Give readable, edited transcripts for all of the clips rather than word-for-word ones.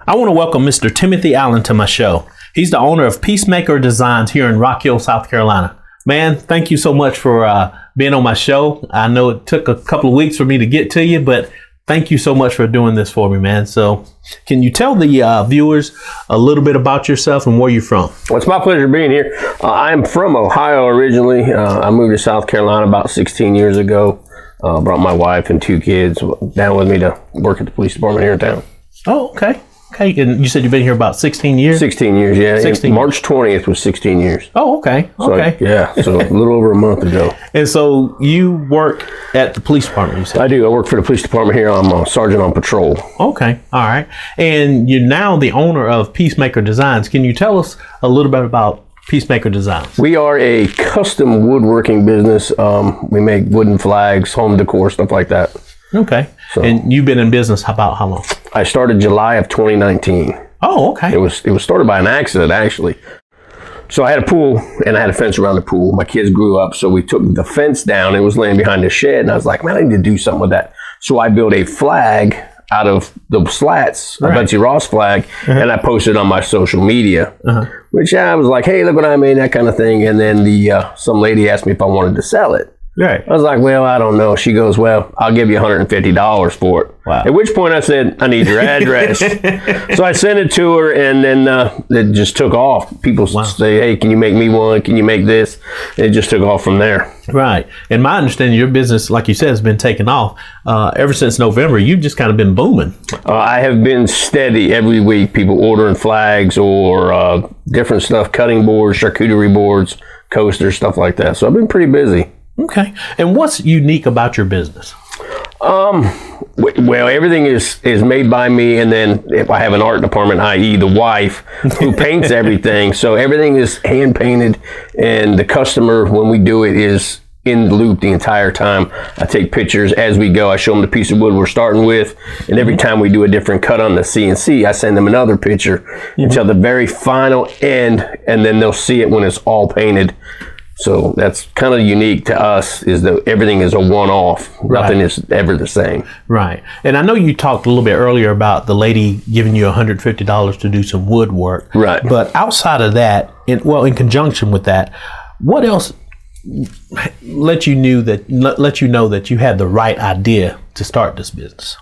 I want to welcome Mr. Timothy Allen to my show. He's the owner of Peacemaker Designs here in Rock Hill, South Carolina. Man, thank you so much for being on my show. I know it took a couple of weeks for me to get to you, but thank you so much for doing this for me, man. So can you tell the viewers a little bit about yourself and where you're from? Well, it's my pleasure being here. I'm from Ohio originally. I moved to South Carolina about 16 years ago. Brought my wife and 2 kids down with me to work at the police department here in town. Oh, okay. Okay, and you said you've been here about 16 years? 16 years, yeah. 16 March 20th was 16 years. Oh, okay. Okay. So a little over a month ago. And so you work at the police department, you said? I do. I work for the police department here. I'm a sergeant on patrol. Okay. All right. And you're now the owner of Peacemaker Designs. Can you tell us a little bit about Peacemaker Designs? We are a custom woodworking business. We make wooden flags, home decor, stuff like that. Okay. So, and you've been in business about how long? I started July of 2019. Oh, okay. It was started by an accident, actually. So I had a pool and I had a fence around the pool. My kids grew up, so we took the fence down. It was laying behind the shed, and I was like, man, I need to do something with that. So I built a flag out of the slats, a Betsy Ross flag, and I posted it on my social media, which I was like, hey, look what I made, that kind of thing. And then some lady asked me if I wanted to sell it. Right. I was like, well, I don't know. She goes, well, I'll give you $150 for it. Wow. At which point I said, I need your address. So I sent it to her, and then it just took off. People say, hey, can you make me one? Can you make this? And it just took off from there. Right. And my understanding, your business, like you said, has been taking off. Ever since November, you've just kind of been booming. I have been steady every week. People ordering flags or different stuff, cutting boards, charcuterie boards, coasters, stuff like that. So I've been pretty busy. Okay. And what's unique about your business? Well, everything is made by me, and then if I have an art department, i.e. the wife, who paints everything. So everything is hand painted, and the customer, when we do it, is in the loop the entire time. I take pictures as we go. I show them the piece of wood we're starting with, and every time we do a different cut on the CNC, I send them another picture until the very final end, and then they'll see it when it's all painted. So that's kind of unique to us, is that everything is a one-off. Right. Nothing is ever the same. Right. And I know you talked a little bit earlier about the lady giving you $150 to do some woodwork. Right. But outside of that, in conjunction with that, what else let you know that you had the right idea to start this business?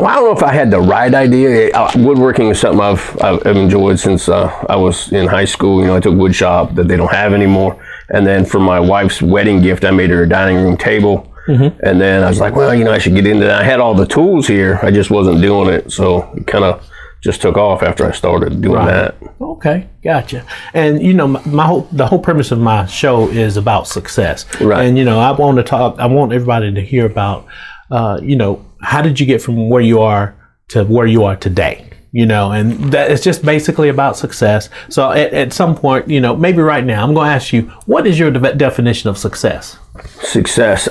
Well, I don't know if I had the right idea. Woodworking is something I've enjoyed since I was in high school. You know, I took wood shop that they don't have anymore. And then for my wife's wedding gift, I made her a dining room table. And then I was like, well, I should get into that. I had all the tools here. I just wasn't doing it. So it kind of just took off after I started doing that. Okay, gotcha. And the whole premise of my show is about success. Right. And I want everybody to hear about how did you get from where you are to where you are today? And that it's just basically about success. So at some point, maybe right now, I'm going to ask you, what is your definition of success? Success.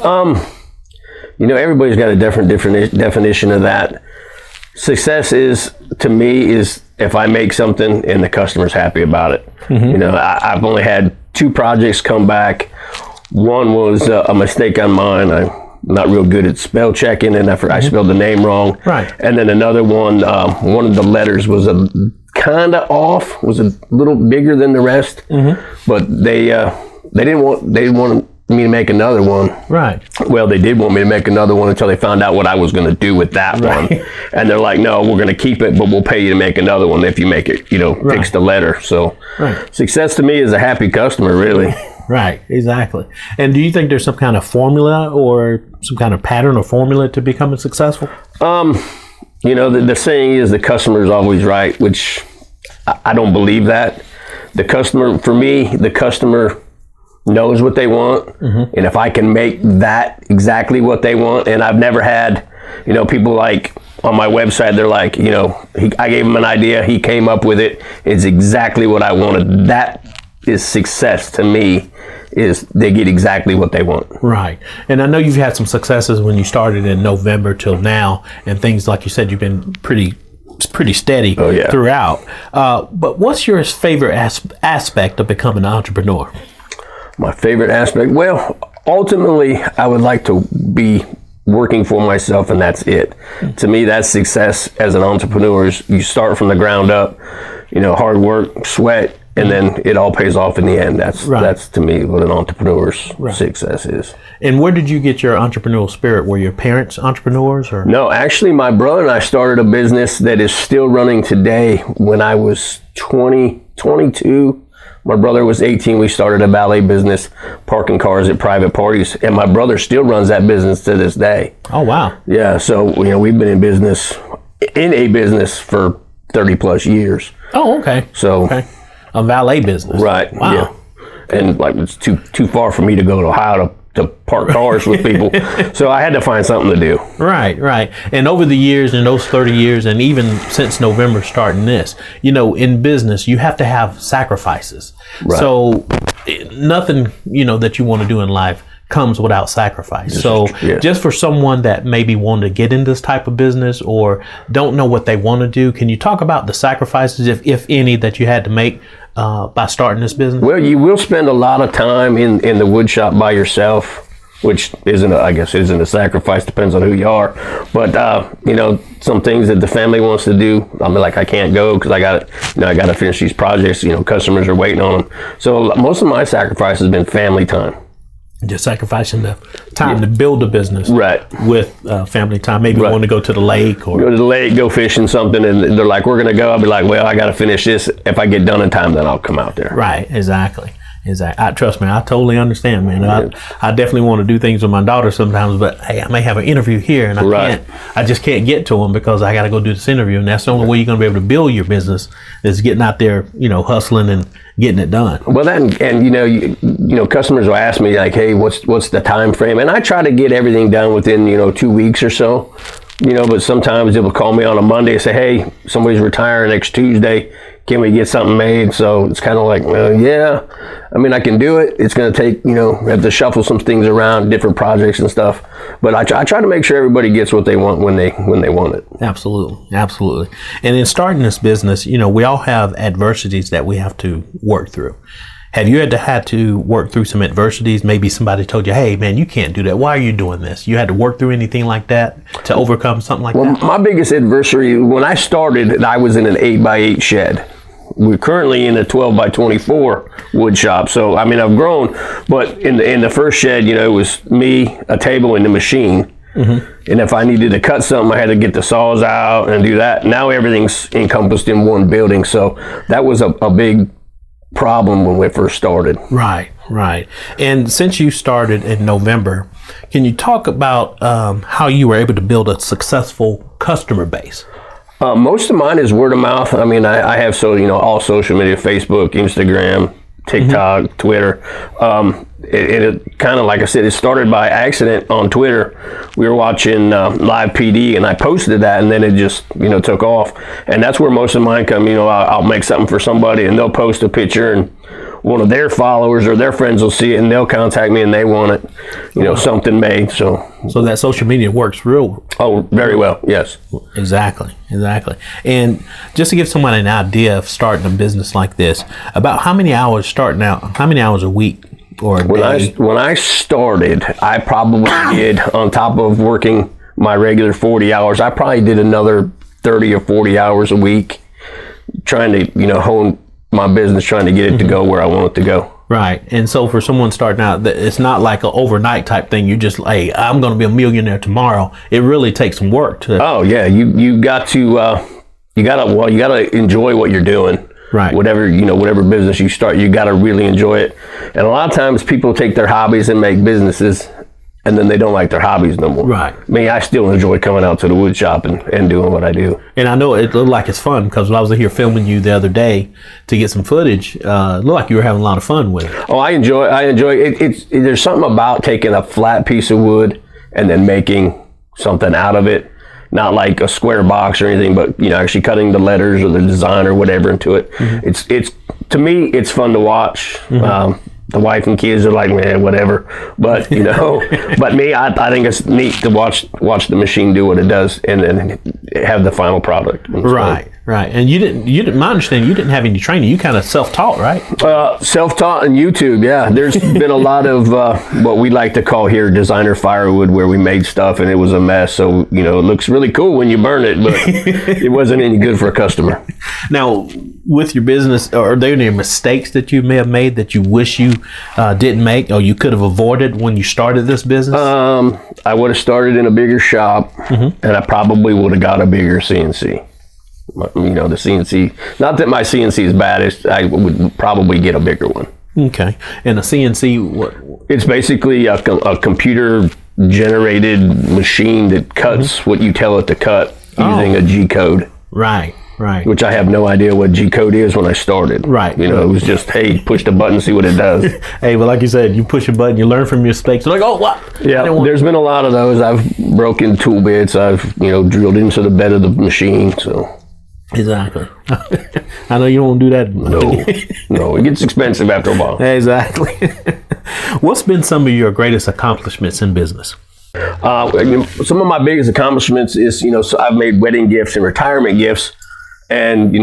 Everybody's got a different definition of that. Success to me is if I make something and the customer's happy about it. I've only had 2 projects come back. One was a mistake on mine. I'm not real good at spell checking, and I spelled the name wrong. Right. And then another one, one of the letters was a kind of off, was a little bigger than the rest. But they didn't want me to make another one. Right. Well, they did want me to make another one until they found out what I was going to do with that one. And they're like, no, we're going to keep it, but we'll pay you to make another one if you make it, fix the letter. So success to me is a happy customer, really. Right, exactly. And do you think there's some kind of formula or some kind of pattern or formula to becoming successful? The saying is the customer is always right, which I don't believe that. For me, the customer knows what they want. And if I can make that exactly what they want, and I've never had, people like on my website, they're like, I gave him an idea, he came up with it, it's exactly what I wanted. That is success to me, is they get exactly what they want. Right. And I know you've had some successes when you started in November till now, and things like you said, you've been pretty steady throughout. But what's your favorite aspect of becoming an entrepreneur? My favorite aspect? Well, ultimately, I would like to be working for myself and that's it. To me, that's success as an entrepreneur. Is you start from the ground up, hard work, sweat, and then it all pays off in the end. That's to me what an entrepreneur's success is. And where did you get your entrepreneurial spirit? Were your parents entrepreneurs? Or? No, actually, my brother and I started a business that is still running today. When I was 22, my brother was 18. We started a valet business, parking cars at private parties, and my brother still runs that business to this day. Oh, wow. Yeah, so we've been in a business for 30 plus years. Oh, okay. So a valet business. Right. Wow. Yeah. And it's too far for me to go to Ohio to park cars with people. So I had to find something to do. Right. And over the years, in those 30 years, and even since November starting this, in business, you have to have sacrifices. Right. So nothing, that you want to do in life comes without sacrifice. Just for someone that maybe want to get in this type of business or don't know what they want to do, can you talk about the sacrifices, if any, that you had to make by starting this business? Well, you will spend a lot of time in the wood shop by yourself, which isn't a sacrifice, depends on who you are. But some things that the family wants to do, I can't go because I got to finish these projects. Customers are waiting on them. So most of my sacrifice has been family time. Just sacrificing the time to build a business, right? With family time. Maybe want to go to the lake or go to the lake, go fishing something, and they're like, "We're going to go." I'll be like, "Well, I got to finish this. If I get done in time, then I'll come out there." Right? Exactly. Trust me, I totally understand, man. I definitely want to do things with my daughter sometimes, but hey, I may have an interview here, and I just can't get to them because I got to go do this interview, and that's the only way you're going to be able to build your business is getting out there, hustling and getting it done. Well, and customers will ask me like, "Hey, what's the time frame?" And I try to get everything done within 2 weeks or so. But sometimes they will call me on a Monday and say, "Hey, somebody's retiring next Tuesday. Can we get something made?" So it's kind of like, yeah, I can do it. It's going to take, have to shuffle some things around, different projects and stuff. But I try to make sure everybody gets what they want when they want it. Absolutely. And in starting this business, we all have adversities that we have to work through. Have you had to work through some adversities? Maybe somebody told you, "Hey, man, you can't do that. Why are you doing this?" You had to work through anything like that to overcome something like that? Well, my biggest adversity, when I started, I was in an 8x8 shed. We're currently in a 12x24 wood shop. So, I've grown, but in the first shed, it was me, a table, and the machine. Mm-hmm. And if I needed to cut something, I had to get the saws out and do that. Now everything's encompassed in one building. So that was a big problem when we first started. Right. And since you started in November, can you talk about how you were able to build a successful customer base? Most of mine is word of mouth. I have all social media: Facebook, Instagram, TikTok, Twitter. It kind of, like I said, it started by accident on Twitter. We were watching live PD, and I posted that, and then it just took off. And that's where most of mine come. I'll make something for somebody, and they'll post a picture, and one of their followers or their friends will see it, and they'll contact me, and they want it, something made. So that social media works very well. Yes. Exactly. And just to give someone an idea of starting a business like this, about how many hours a week or a day? When I started, I probably did, on top of working my regular 40 hours, I probably did another 30 or 40 hours a week trying to, hone my business, trying to get it to go where I want it to go. Right. And so for someone starting out, it's not like an overnight type thing. You just, hey, I'm going to be a millionaire tomorrow. It really takes some work to. Oh yeah. You got to enjoy what you're doing. Right. Whatever business you start, you got to really enjoy it. And a lot of times people take their hobbies and make businesses, and then they don't like their hobbies no more. Right. I still enjoy coming out to the wood shop and doing what I do. And I know it looked like it's fun, because when I was here filming you the other day to get some footage, it looked like you were having a lot of fun with it. Oh, I enjoy it. There's something about taking a flat piece of wood and then making something out of it. Not like a square box or anything, but actually cutting the letters or the design or whatever into it. Mm-hmm. It's to me, it's fun to watch. Mm-hmm. The wife and kids are like, man, whatever. But but me, I think it's neat to watch the machine do what it does and then have the final product. Right. Right. And you didn't, my understanding, you didn't have any training. You kind of self-taught, right? Self-taught on YouTube, yeah. There's been a lot of what we like to call here designer firewood, where we made stuff and it was a mess. So, it looks really cool when you burn it, but it wasn't any good for a customer. Now, with your business, are there any mistakes that you may have made that you wish you didn't make, or you could have avoided when you started this business? I would have started in a bigger shop, and I probably would have got a bigger CNC. The CNC, not that my CNC is bad, I would probably get a bigger one. Okay. And a CNC, what? It's basically a computer generated machine that cuts what you tell it to cut using a G code. Right. Which I have no idea what G code is when I started. Right. It was just, hey, push the button, see what it does. Hey, well, like you said, you push a button, you learn from your mistakes. You're like, oh, what? Yeah, there's been a lot of those. I've broken tool bits. I've, drilled into the bed of the machine, so. Exactly. I know you don't do that. No, it gets expensive after a while. Exactly. What's been some of your greatest accomplishments in business? Some of my biggest accomplishments is, so I've made wedding gifts and retirement gifts, and,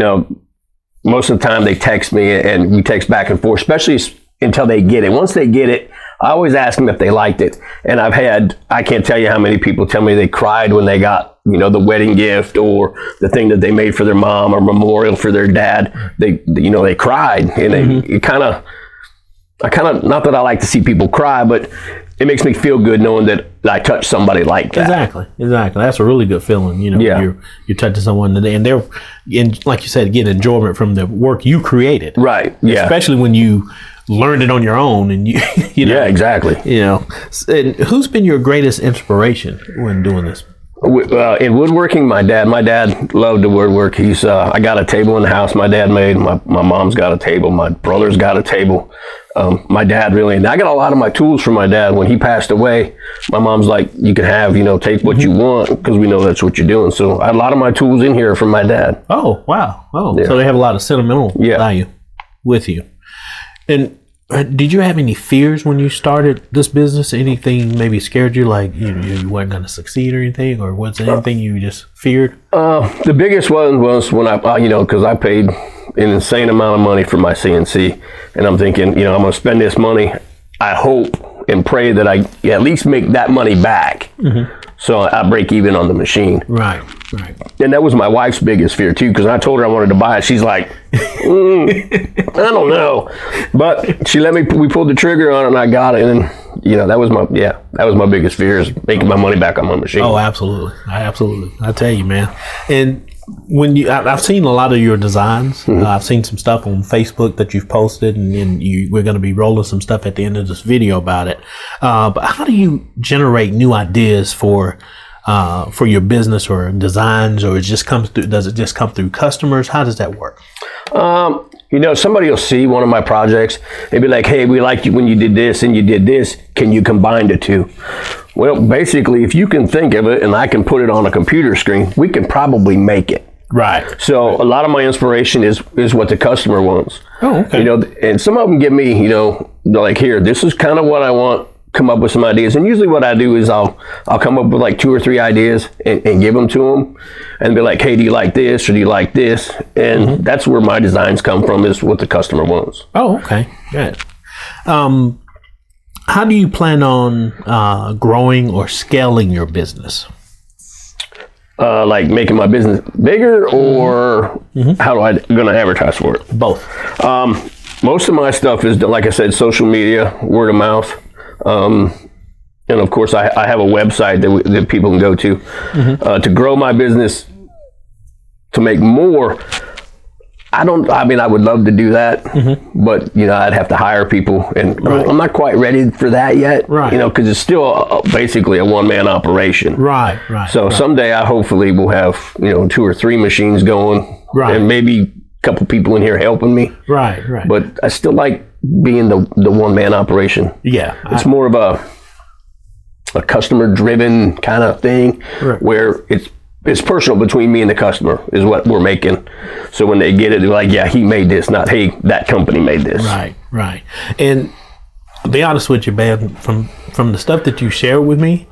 most of the time they text me and we text back and forth, especially until they get it. Once they get it, I always ask them if they liked it. And I can't tell you how many people tell me they cried when they got, the wedding gift or the thing that they made for their mom or memorial for their dad. They cried, and I kind of, not that I like to see people cry, but it makes me feel good knowing that I touched somebody like that. Exactly. That's a really good feeling. You're touching someone and they're, like you said, get enjoyment from the work you created. Right. Yeah. Especially when you learned it on your own, and Yeah, exactly. And who's been your greatest inspiration when doing this? In woodworking, my dad loved to woodwork. I got a table in the house my dad made. My mom's got a table. My brother's got a table. My dad really, and I got a lot of my tools from my dad. When he passed away, my mom's like, you can have, take what you want, because we know that's what you're doing. So a lot of my tools in here are from my dad. Oh, wow. Oh, yeah. So they have a lot of sentimental value with you. And did you have any fears when you started this business? Anything maybe scared you, like you weren't going to succeed or anything, or was there anything you just feared? The biggest one was when I because I paid an insane amount of money for my CNC, and I'm thinking, I'm going to spend this money. I hope and pray that I at least make that money back, so I break even on the machine. Right. And that was my wife's biggest fear too, because I told her I wanted to buy it. She's like, I don't know, but she let me. We pulled the trigger on it, and I got it. And that was my biggest fear, is making my money back on my machine. Oh, absolutely. I tell you, man. And when I've seen a lot of your designs. I've seen some stuff on Facebook that you've posted, and then we're going to be rolling some stuff at the end of this video about it. But how do you generate new ideas for your business or designs, or does it just come through customers? How does that work? Somebody will see one of my projects. They'd be like, hey, we liked you when you did this and you did this. Can you combine the two? Well, basically, if you can think of it and I can put it on a computer screen, we can probably make it. Right. So a lot of my inspiration is what the customer wants. Oh, okay. And some of them give me, they're like, here, this is kind of what I want. Come up with some ideas, and usually what I do is I'll come up with like 2 or 3 ideas and give them to them, and be like, hey, do you like this, or do you like this? And that's where my designs come from, is what the customer wants. Oh, okay, good. How do you plan on growing or scaling your business? Like making my business bigger, or how do I gonna advertise for it? Both. Most of my stuff is, like I said, social media, word of mouth. And of course, I have a website that people can go to. To grow my business, to make more, I would love to do that, but I'd have to hire people, and I'm not quite ready for that yet. Right. Because it's still basically a one-man operation. Right. So someday I hopefully will have 2 or 3 machines going, and maybe a couple people in here helping me. Right. But I still like being the one-man operation. Yeah. It's more of a customer-driven kind of thing, where it's personal between me and the customer is what we're making. So when they get it, they're like, yeah, he made this, not, hey, that company made this. Right. And I'll be honest with you, man, from the stuff that you shared with me,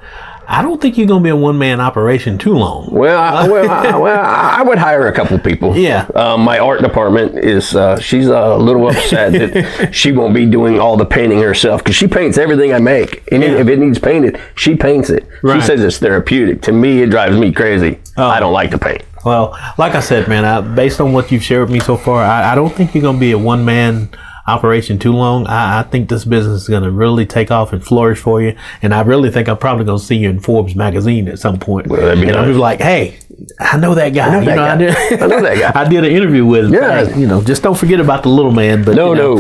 I don't think you're going to be a one-man operation too long. I would hire a couple people. Yeah. My art department is, she's a little upset that she won't be doing all the painting herself, because she paints everything I make. And if it needs painted, she paints it. Right. She says it's therapeutic. To me, it drives me crazy. I don't like to paint. Well, like I said, man, based on what you've shared with me so far, I don't think you're going to be a one-man operation too long. I think this business is going to really take off and flourish for you. And I really think I'm probably going to see you in Forbes magazine at some point. Well, that'd be nice. I'm just like, hey, I know that guy. I know that guy. I did an interview with him. Yeah. Just don't forget about the little man. But No.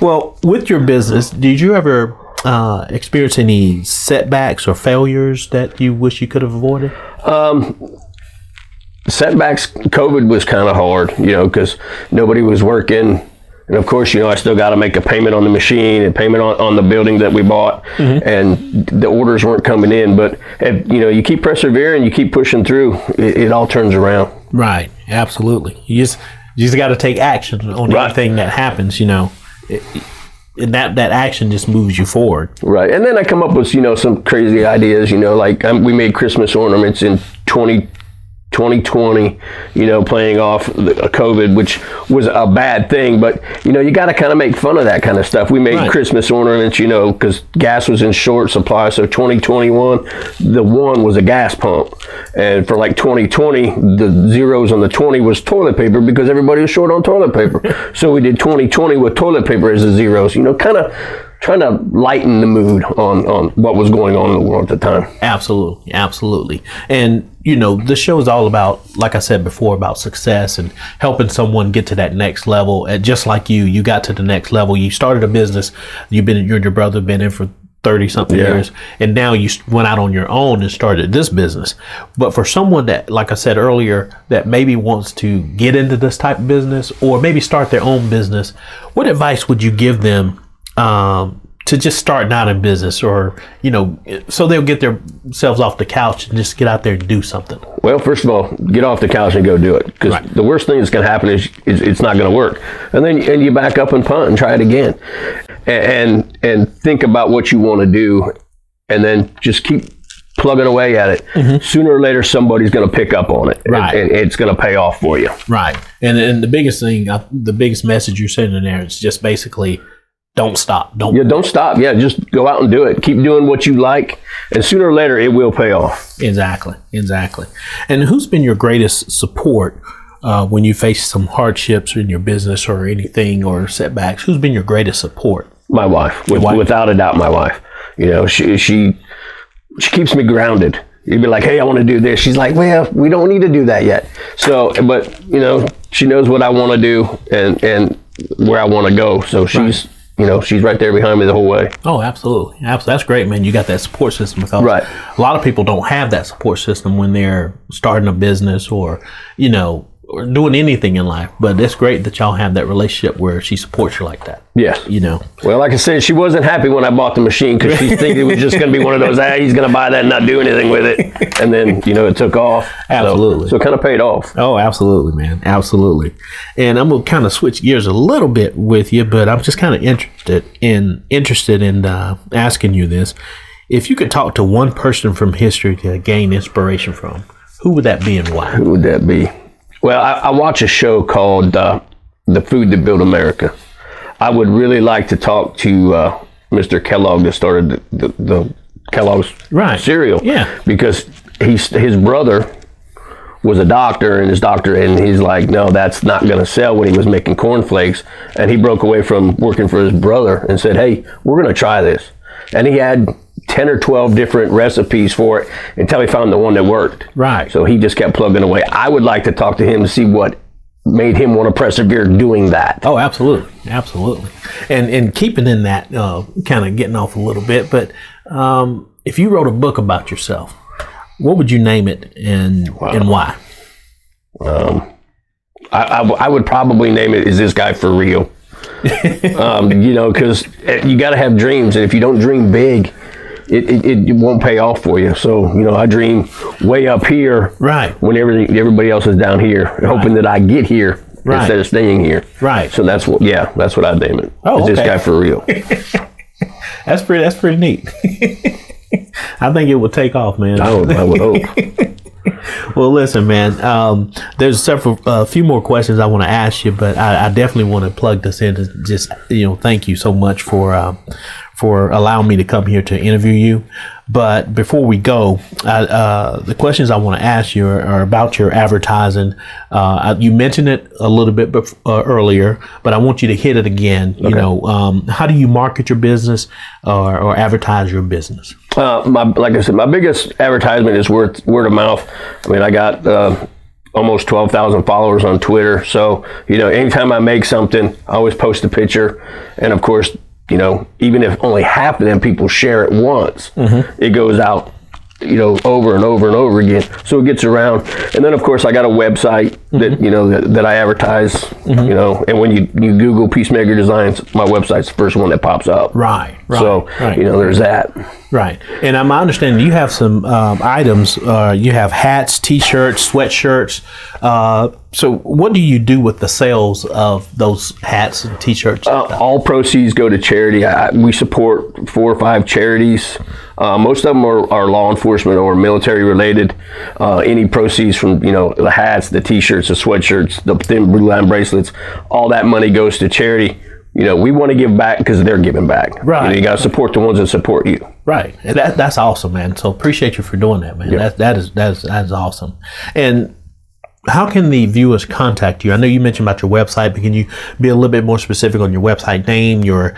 Well, with your business, did you ever experience any setbacks or failures that you wish you could have avoided? Setbacks, COVID was kind of hard, because nobody was working. And of course, I still got to make a payment on the machine and payment on the building that we bought, and the orders weren't coming in. But you keep persevering, you keep pushing through, it all turns around. Right, absolutely. You just got to take action on anything that happens, and that action just moves you forward. Right, and then I come up with some crazy ideas. Like we made Christmas ornaments in 2020, playing off COVID, which was a bad thing, but you got to kind of make fun of that kind of stuff. We made Christmas ornaments, because gas was in short supply. So 2021, the one was a gas pump, and for like 2020, the zeros on the 20 was toilet paper, because everybody was short on toilet paper. So we did 2020 with toilet paper as the zeros. Kind of trying to lighten the mood on what was going on in the world at the time. Absolutely. And the show is all about, like I said before, about success and helping someone get to that next level. And just like you got to the next level. You started a business. You and your brother have been in for 30 something years, and now you went out on your own and started this business. But for someone that, like I said earlier, that maybe wants to get into this type of business or maybe start their own business, what advice would you give them to just start out in business, or so they'll get themselves off the couch and just get out there and do something? Well, first of all, get off the couch and go do it, because the worst thing that's going to happen is it's not going to work, and then you back up and punt and try it again, and think about what you want to do, and then just keep plugging away at it. Sooner or later, somebody's going to pick up on it, and it's going to pay off for you. Right, and the biggest thing, the biggest message you're sending there is just basically, don't stop. Don't stop. Yeah, just go out and do it. Keep doing what you like, and sooner or later it will pay off. Exactly. And who's been your greatest support when you face some hardships in your business or anything or setbacks? Who's been your greatest support? My wife, without a doubt. My wife. She keeps me grounded. You'd be like, hey, I want to do this. She's like, well, we don't need to do that yet. So, but she knows what I want to do and where I want to go. So she's right there behind me the whole way. Oh, absolutely. That's great, man. You got that support system, because a lot of people don't have that support system when they're starting a business or or doing anything in life. But it's great that y'all have that relationship where she supports you like that. Yes. Well, like I said, she wasn't happy when I bought the machine, because she thinking it was just going to be one of those, he's going to buy that and not do anything with it. And then, it took off. Absolutely. So it kind of paid off. Oh, absolutely, man. Absolutely. And I'm going to kind of switch gears a little bit with you, but I'm just kind of interested in asking you this. If you could talk to one person from history to gain inspiration from, who would that be and why? Who would that be? Well, I watch a show called The Food That Built America. I would really like to talk to Mr. Kellogg that started the Kellogg's cereal. Yeah. Because his brother was a doctor, and he's like, no, that's not going to sell, when he was making cornflakes. And he broke away from working for his brother and said, hey, we're going to try this. And he had 10 or 12 different recipes for it until he found the one that worked. Right. So he just kept plugging away. I would like to talk to him to see what made him want to persevere doing that. Oh, absolutely. And keeping in that, kind of getting off a little bit, but if you wrote a book about yourself, what would you name it and why? I would probably name it, Is This Guy For Real? Because you got to have dreams, and if you don't dream big, it won't pay off for you. So, I dream way up here, when everybody else is down here, hoping that I get here instead of staying here. Right. So that's what I'd name it. Oh, Is This Guy For Real? That's pretty neat. I think it would take off, man. I would hope. Well, listen, man. There's a few more questions I want to ask you, but I definitely want to plug this in. To just thank you so much for allowing me to come here to interview you. But before we go, the questions I want to ask you are about your advertising. You mentioned it a little bit earlier, but I want you to hit it again. Okay. How do you market your business or advertise your business? Like I said, my biggest advertisement is word of mouth. I mean, I got almost 12,000 followers on Twitter. So, anytime I make something, I always post a picture. And of course, even if only half of them people share it once, it goes out, over and over and over again. So it gets around. And then of course I got a website that, that I advertise, and when you Google Peacemaker Designs, my website's the first one that pops up. Right. So, there's that. Right. And I'm understanding you have some items, you have hats, t-shirts, sweatshirts. So what do you do with the sales of those hats and t-shirts? All proceeds go to charity. We support 4 or 5 charities. Most of them are law enforcement or military related. Any proceeds from, the hats, the t-shirts, the sweatshirts, the thin blue line bracelets, all that money goes to charity. We want to give back because they're giving back. Right. You got to support the ones that support you. Right. And that's awesome, man. So appreciate you for doing that, man. Yeah. That is awesome. And how can the viewers contact you? I know you mentioned about your website, but can you be a little bit more specific on your website name, your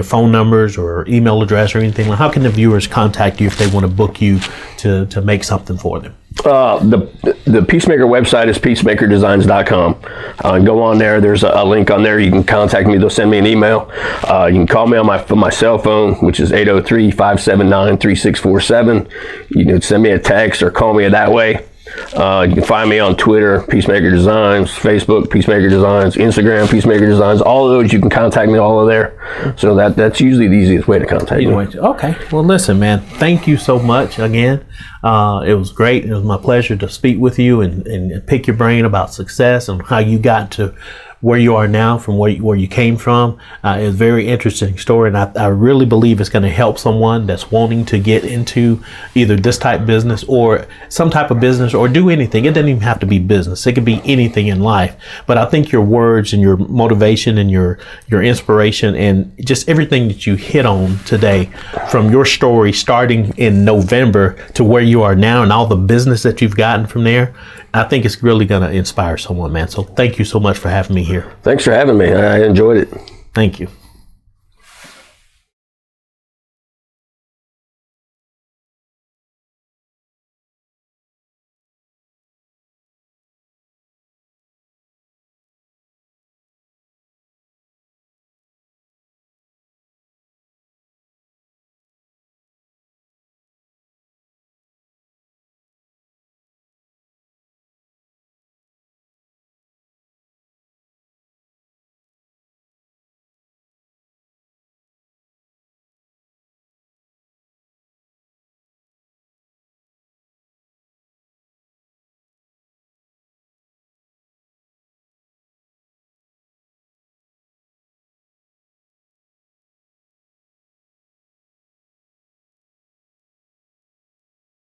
phone numbers or email address or anything? How can the viewers contact you if they want to book you to make something for them? The Peacemaker website is peacemakerdesigns.com. Go on there. There's a link on there. You can contact me. They'll send me an email. You can call me on my cell phone, which is 803-579-3647. You can send me a text or call me that way. You can find me on Twitter, Peacemaker Designs, Facebook, Peacemaker Designs, Instagram, Peacemaker Designs. All of those, you can contact me all of there. So that's usually the easiest way to contact me. Okay. Well, listen, man, thank you so much again. It was great. It was my pleasure to speak with you and pick your brain about success and how you got to where you are now from where you came from. It's a very interesting story, and I really believe it's going to help someone that's wanting to get into either this type of business or some type of business or do anything. It doesn't even have to be business. It could be anything in life. But I think your words and your motivation and your inspiration and just everything that you hit on today, from your story starting in November to where you are now and all the business that you've gotten from there, I think it's really going to inspire someone, man. So thank you so much for having me here. Thanks for having me. I enjoyed it. Thank you.